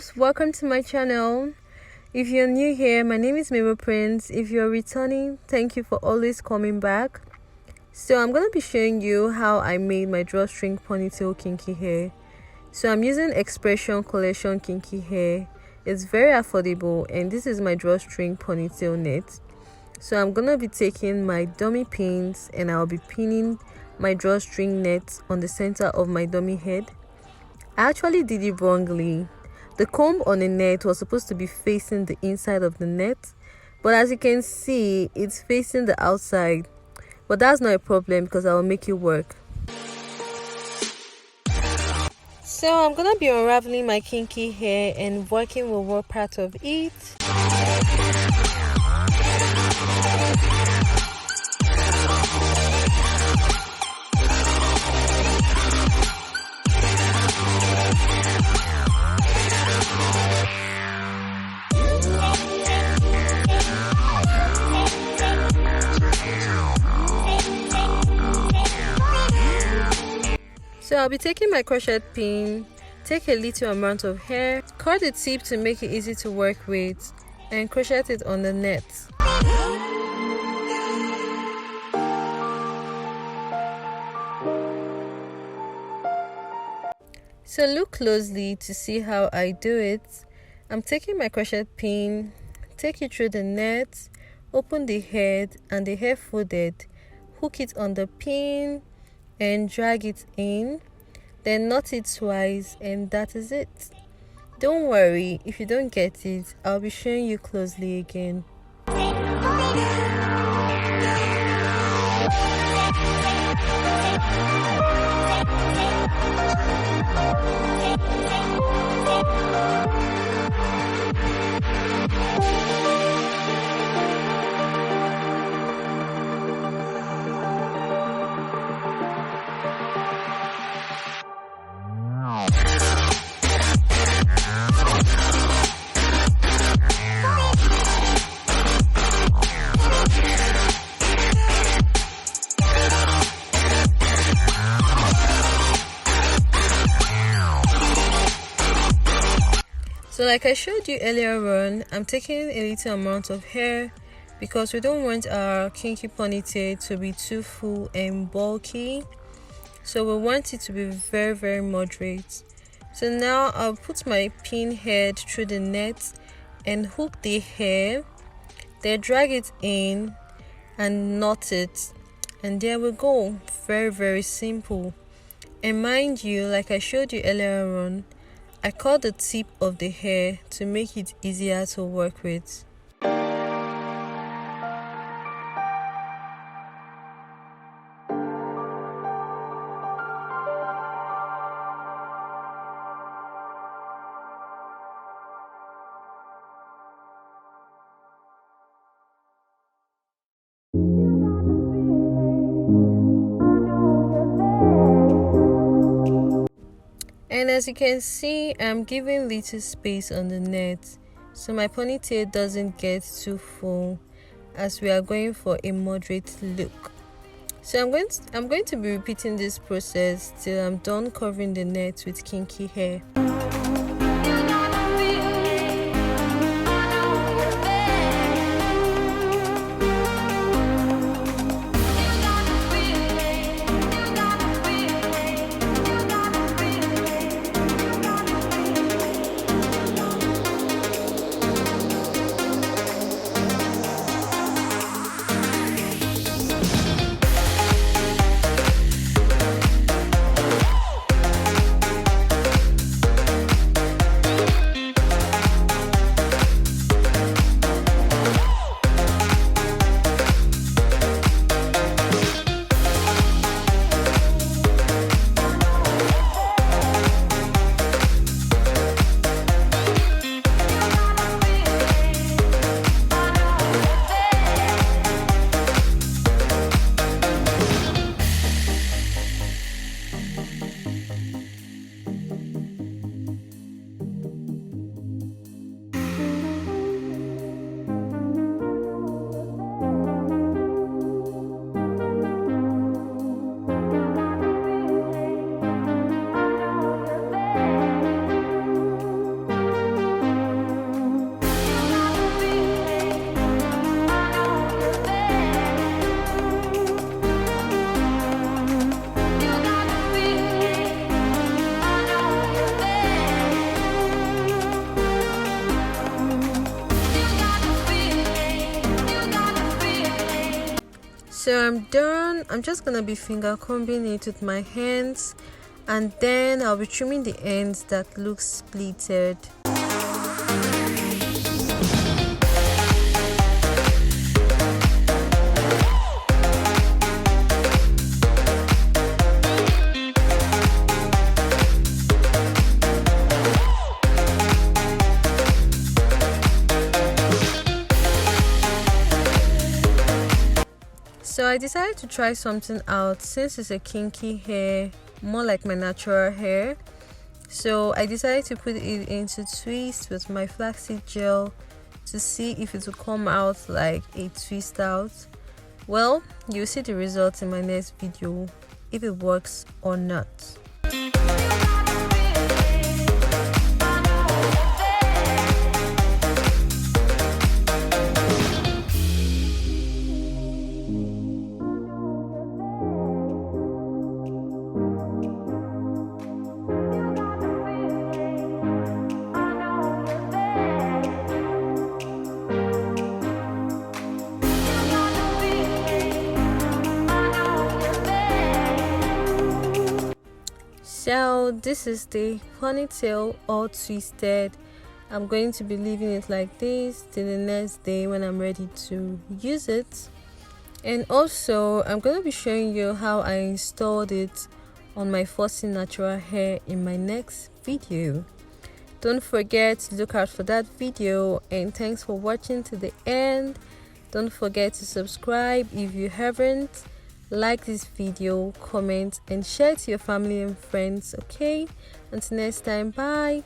loves, welcome to my channel. If you're new here, my name is Mabel Prince. If you're returning, thank you for always coming back. So I'm gonna be showing you how I made my drawstring ponytail kinky hair. So I'm using Expression Collection kinky hair. It's very affordable, and this is my drawstring ponytail net. So I'm gonna be taking my dummy pins and I'll be pinning my drawstring net on the center of my dummy head. I actually did it wrongly. The comb on the net was supposed to be facing the inside of the net, but as you can see, it's facing the outside. But that's not a problem because I will make it work. So I'm gonna be unraveling my kinky hair and working with what part of it. So I'll be taking my crochet pin, take a little amount of hair, cut the tip to make it easy to work with, and crochet it on the net. So look closely to see how I do it. I'm taking my crochet pin, take it through the net, open the head and the hair folded, hook it on the pin and drag it in, then knot it twice, and that is it. Don't worry if you don't get it, I'll be showing you closely again. So like I showed you earlier on, I'm taking a little amount of hair because we don't want our kinky ponytail to be too full and bulky. So we want it to be very moderate. So now I'll put my pin head through the net and hook the hair, then drag it in and knot it. And there we go. Very simple. And mind you, like I showed you earlier on, I cut the tip of the hair to make it easier to work with. And as you can see, I'm giving little space on the net so my ponytail doesn't get too full, as we are going for a moderate look. So I'm going to be repeating this process till I'm done covering the net with kinky hair. So I'm done. I'm just gonna be finger combing it with my hands, and then I'll be trimming the ends that look splitted. So I decided to try something out since it's a kinky hair, more like my natural hair. So I decided to put it into twist with my flaxseed gel to see if it will come out like a twist out. Well, you'll see the results in my next video if it works or not. So this is the ponytail all twisted. I'm going to be leaving it like this till the next day when I'm ready to use it. And also I'm going to be showing you how I installed it on my fussy natural hair in my next video. Don't forget to look out for that video, and thanks for watching to the end. Don't forget to subscribe if you haven't. Like this video, comment, and share it to your family and friends. Okay, until next time, bye.